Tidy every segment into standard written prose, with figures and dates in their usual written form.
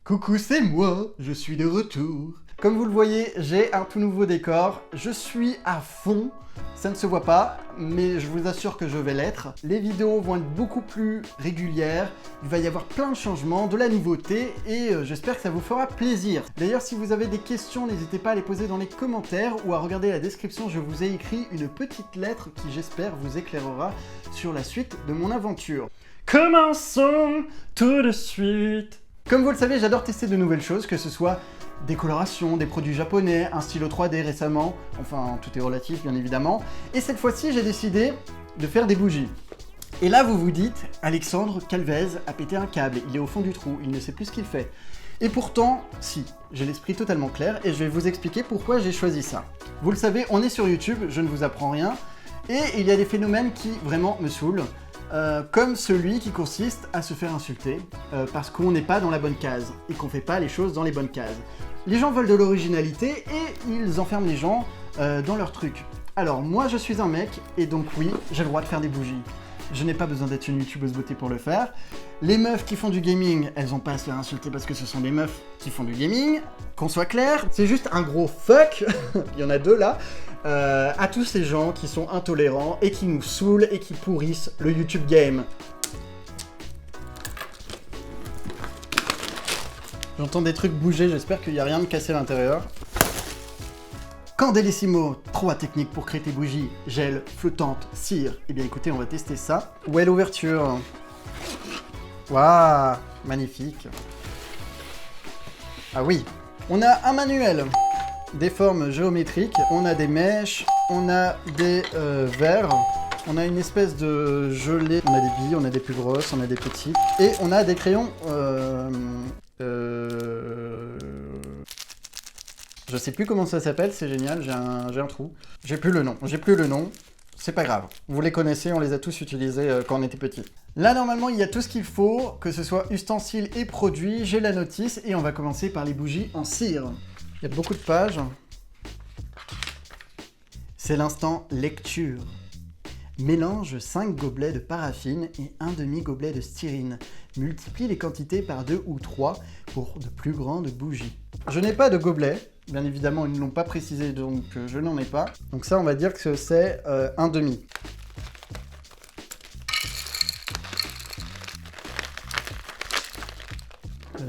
Coucou, c'est moi, je suis de retour. Comme vous le voyez, j'ai un tout nouveau décor. Je suis à fond. Ça ne se voit pas, mais je vous assure que je vais l'être. Les vidéos vont être beaucoup plus régulières. Il va y avoir plein de changements, de la nouveauté, et j'espère que ça vous fera plaisir. D'ailleurs, si vous avez des questions, n'hésitez pas à les poser dans les commentaires ou à regarder la description. Je vous ai écrit une petite lettre qui, j'espère, vous éclairera sur la suite de mon aventure. Commençons tout de suite. Comme vous le savez, j'adore tester de nouvelles choses, que ce soit des colorations, des produits japonais, un stylo 3D récemment, enfin tout est relatif bien évidemment. Et cette fois-ci, j'ai décidé de faire des bougies. Et là, vous vous dites, Alexandre Calvez a pété un câble, il est au fond du trou, il ne sait plus ce qu'il fait. Et pourtant, si, j'ai l'esprit totalement clair et je vais vous expliquer pourquoi j'ai choisi ça. Vous le savez, on est sur YouTube, je ne vous apprends rien, et il y a des phénomènes qui vraiment me saoulent. Comme celui qui consiste à se faire insulter parce qu'on n'est pas dans la bonne case et qu'on fait pas les choses dans les bonnes cases. Les gens veulent de l'originalité et ils enferment les gens dans leur truc. Alors moi je suis un mec et donc oui, j'ai le droit de faire des bougies. Je n'ai pas besoin d'être une youtubeuse beauté pour le faire. Les meufs qui font du gaming, elles ont pas à se faire insulter parce que ce sont des meufs qui font du gaming. Qu'on soit clair, c'est juste un gros fuck, il y en a deux là, à tous ces gens qui sont intolérants et qui nous saoulent et qui pourrissent le YouTube game. J'entends des trucs bouger, j'espère qu'il n'y a rien de cassé à l'intérieur. Candélissimo, 3 techniques pour créer tes bougies, gel, flottante, cire. Eh bien écoutez, on va tester ça. Où est l'ouverture? Waouh, magnifique. Ah oui, on a un manuel, des formes géométriques, on a des mèches, on a des verres, on a une espèce de gelée, on a des billes, on a des plus grosses, on a des petites, et on a des crayons... Je sais plus comment ça s'appelle, c'est génial, j'ai un trou. J'ai plus le nom, c'est pas grave. Vous les connaissez, on les a tous utilisés quand on était petits. Là, normalement, il y a tout ce qu'il faut, que ce soit ustensiles et produits. J'ai la notice et on va commencer par les bougies en cire. Il y a beaucoup de pages. C'est l'instant lecture. Mélange 5 gobelets de paraffine et un demi-gobelet de styrine. Multiplie les quantités par 2 ou 3 pour de plus grandes bougies. Je n'ai pas de gobelet. Bien évidemment, ils ne l'ont pas précisé, donc je n'en ai pas. Donc ça, on va dire que c'est un demi.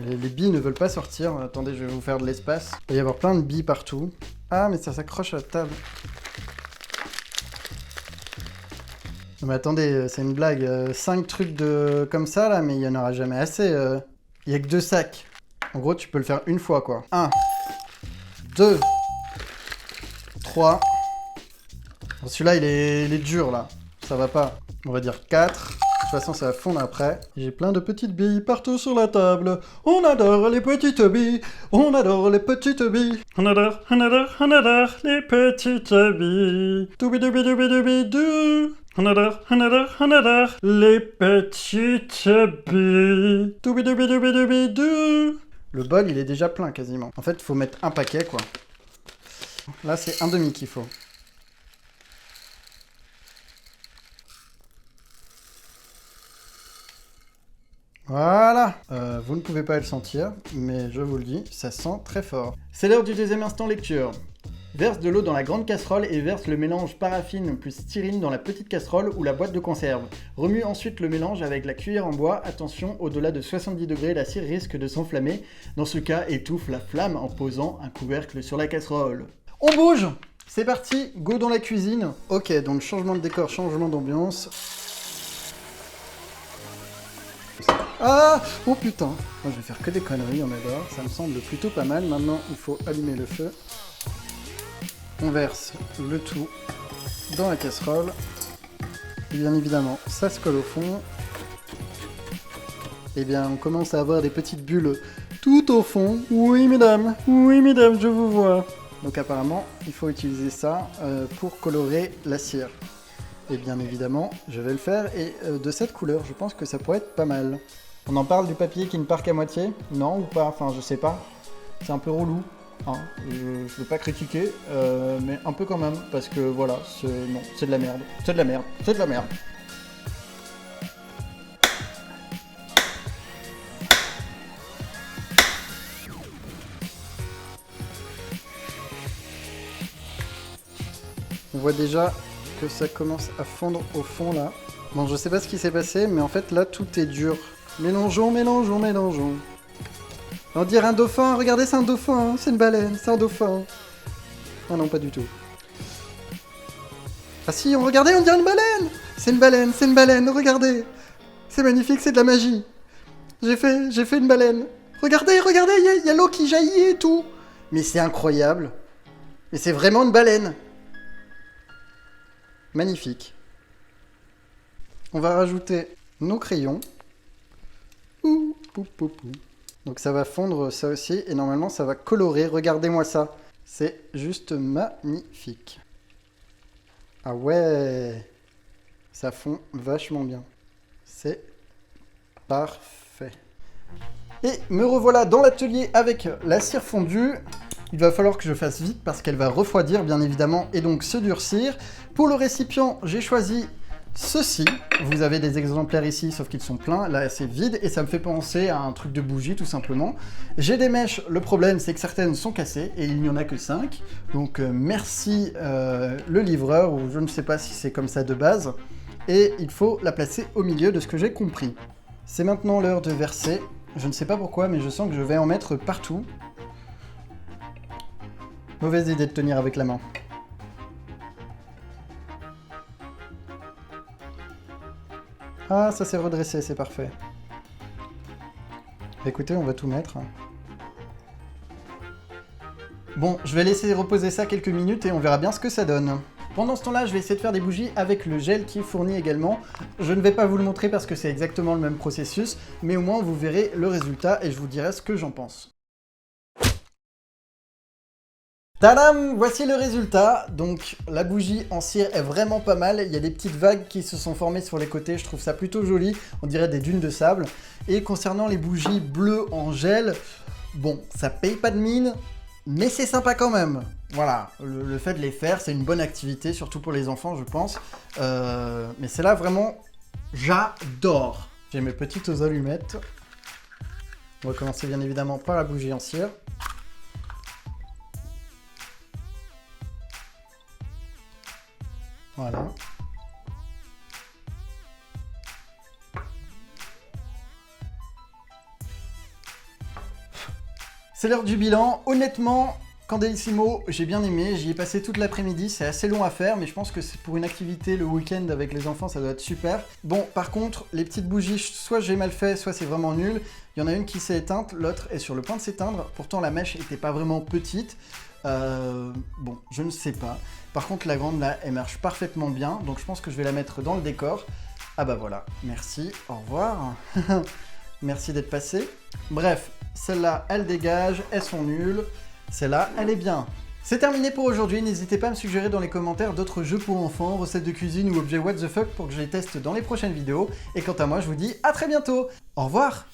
Les billes ne veulent pas sortir. Attendez, je vais vous faire de l'espace. Il va y avoir plein de billes partout. Ah, mais ça s'accroche à la table. Non mais attendez, c'est une blague. 5 trucs comme ça, là, mais il n'y en aura jamais assez. Il n'y a que 2 sacs. En gros, tu peux le faire une fois, quoi. 1, 2, 3. Bon, celui-là, il est dur, là. Ça va pas. On va dire 4. De toute façon, ça va fondre après. J'ai plein de petites billes partout sur la table. On adore les petites billes. On adore les petites billes. On adore les petites billes. Toubidoubidoubidoubidou. On adore les petites billes. Toubidoubidoubidoubidou. Le bol, il est déjà plein quasiment. En fait, il faut mettre un paquet, quoi. Là, c'est un demi qu'il faut. Voilà. Vous ne pouvez pas le sentir, mais je vous le dis, ça sent très fort. C'est l'heure du deuxième instant lecture. Verse de l'eau dans la grande casserole et verse le mélange paraffine plus styrine dans la petite casserole ou la boîte de conserve. Remue ensuite le mélange avec la cuillère en bois. Attention, au-delà de 70 degrés, la cire risque de s'enflammer. Dans ce cas, étouffe la flamme en posant un couvercle sur la casserole. On bouge! C'est parti, go dans la cuisine. Ok, donc changement de décor, changement d'ambiance. Ah! Oh putain! Moi je vais faire que des conneries, on adore. Ça me semble plutôt pas mal. Maintenant, il faut allumer le feu. On verse le tout dans la casserole. Et bien évidemment, ça se colle au fond. Et bien, on commence à avoir des petites bulles tout au fond. Oui, mesdames, je vous vois. Donc apparemment, il faut utiliser ça pour colorer la cire. Et bien évidemment, je vais le faire. Et de cette couleur, je pense que ça pourrait être pas mal. On en parle du papier qui ne part qu'à moitié? Non ou pas? Enfin, je sais pas. C'est un peu relou. Hein, je veux pas critiquer, mais un peu quand même, parce que voilà, c'est de la merde. C'est de la merde. C'est de la merde. voit déjà que ça commence à fondre au fond là. Bon, je sais pas ce qui s'est passé, mais en fait là tout est dur. Mélangeons, mélangeons, mélangeons. On dirait un dauphin, regardez, c'est un dauphin, c'est une baleine, c'est un dauphin. Ah non, pas du tout. Ah si, regardez, on dirait une baleine. C'est une baleine, regardez. C'est magnifique, c'est de la magie. J'ai fait une baleine. Regardez, regardez, il y a l'eau qui jaillit et tout. Mais c'est incroyable. Mais c'est vraiment une baleine. Magnifique. On va rajouter nos crayons. Ouh, pou, pou, pou. Donc ça va fondre ça aussi, et normalement ça va colorer. Regardez-moi ça. C'est juste magnifique. Ah ouais, ça fond vachement bien. C'est parfait. Et me revoilà dans l'atelier avec la cire fondue. Il va falloir que je fasse vite parce qu'elle va refroidir bien évidemment et donc se durcir. Pour le récipient, j'ai choisi ceci. Vous avez des exemplaires ici, sauf qu'ils sont pleins. Là, c'est vide et ça me fait penser à un truc de bougie tout simplement. J'ai des mèches. Le problème, c'est que certaines sont cassées et il n'y en a que 5. Donc merci le livreur, ou je ne sais pas si c'est comme ça de base. Et il faut la placer au milieu de ce que j'ai compris. C'est maintenant l'heure de verser. Je ne sais pas pourquoi, mais je sens que je vais en mettre partout. Mauvaise idée de tenir avec la main. Ah, ça s'est redressé, c'est parfait. Écoutez, on va tout mettre. Bon, je vais laisser reposer ça quelques minutes et on verra bien ce que ça donne. Pendant ce temps-là, je vais essayer de faire des bougies avec le gel qui est fourni également. Je ne vais pas vous le montrer parce que c'est exactement le même processus, mais au moins vous verrez le résultat et je vous dirai ce que j'en pense. Tadam! Voici le résultat. Donc la bougie en cire est vraiment pas mal. Il y a des petites vagues qui se sont formées sur les côtés. Je trouve ça plutôt joli. On dirait des dunes de sable. Et concernant les bougies bleues en gel, bon, ça paye pas de mine, mais c'est sympa quand même. Voilà, le fait de les faire, c'est une bonne activité, surtout pour les enfants, je pense. Mais c'est là vraiment, j'adore. J'ai mes petites allumettes. On va commencer bien évidemment par la bougie en cire. Voilà. C'est l'heure du bilan. Honnêtement, Candellissimo, j'ai bien aimé. J'y ai passé toute l'après-midi. C'est assez long à faire, mais je pense que c'est pour une activité le week-end avec les enfants, ça doit être super. Bon, par contre, les petites bougies, soit j'ai mal fait, soit c'est vraiment nul. Il y en a une qui s'est éteinte, l'autre est sur le point de s'éteindre. Pourtant, la mèche n'était pas vraiment petite. Bon, je ne sais pas. Par contre, la grande, là, elle marche parfaitement bien. Donc, je pense que je vais la mettre dans le décor. Ah bah voilà, merci, au revoir. Merci d'être passé. Bref, celles-là, elles dégagent, elles sont nulles. Celle-là, elle est bien. C'est terminé pour aujourd'hui. N'hésitez pas à me suggérer dans les commentaires d'autres jeux pour enfants, recettes de cuisine ou objets what the fuck pour que je les teste dans les prochaines vidéos. Et quant à moi, je vous dis à très bientôt. Au revoir.